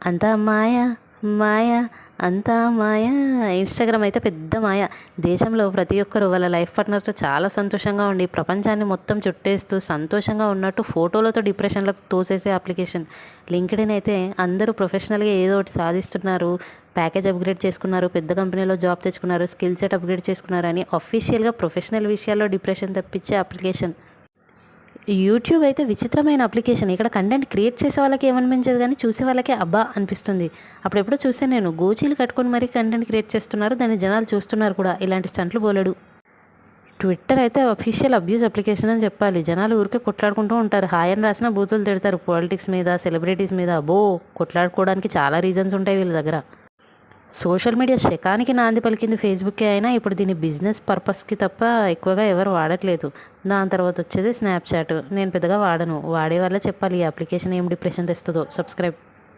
అంతా మాయ మాయ అంతా మాయ. ఇన్స్టాగ్రామ్ అయితే పెద్ద మాయ. దేశంలో ప్రతి ఒక్కరు వాళ్ళ లైఫ్ పార్ట్నర్తో చాలా సంతోషంగా ఉండి ప్రపంచాన్ని మొత్తం చుట్టేస్తూ సంతోషంగా ఉన్నట్టు ఫోటోలతో డిప్రెషన్లకు తోసేసే అప్లికేషన్. లింక్డ్ఇన్ అయితే అందరూ ప్రొఫెషనల్గా ఏదో ఒకటి సాధిస్తున్నారు, ప్యాకేజ్ అప్గ్రేడ్ చేసుకున్నారు, పెద్ద కంపెనీలో జాబ్ తెచ్చుకున్నారు, స్కిల్ సెట్ అప్గ్రేడ్ చేసుకున్నారు అని అఫీషియల్గా ప్రొఫెషనల్ విషయాల్లో డిప్రెషన్ తప్పించే అప్లికేషన్. యూట్యూబ్ అయితే విచిత్రమైన అప్లికేషన్. ఇక్కడ కంటెంట్ క్రియేట్ చేసే వాళ్ళకి ఏమనిపించదు కానీ చూసే వాళ్ళకే అబ్బా అనిపిస్తుంది. అప్పుడెప్పుడో చూసాను నేను, గోచీలు కట్టుకొని మరీ కంటెంట్ క్రియేట్ చేస్తున్నారు, దాన్ని జనాలు చూస్తున్నారు కూడా. ఇలాంటి స్టంట్లు బోలెడు. ట్విట్టర్ అయితే అఫీషియల్ అబ్యూస్ అప్లికేషన్ అని చెప్పాలి. జనాలు ఊరికే కొట్లాడుకుంటూ ఉంటారు. హాయ్ అని రాసిన బూతులు తిడతారు పాలిటిక్స్ మీద, సెలబ్రిటీస్ మీద. అబ్బో, కొట్లాడుకోవడానికి చాలా రీజన్స్ ఉంటాయి వీళ్ళ దగ్గర. సోషల్ మీడియా శకానికి నాంది పలికింది ఫేస్బుక్కే అయినా ఇప్పుడు దీన్ని బిజినెస్ పర్పస్కి తప్ప ఎక్కువగా ఎవరు వాడట్లేదు. దాని తర్వాత వచ్చేది స్నాప్చాట్. నేను పెద్దగా వాడను, వాడే వాళ్ళే చెప్పాలి ఈ అప్లికేషన్ ఏం డిప్రెషన్ తెస్తుందో. సబ్స్క్రైబ్.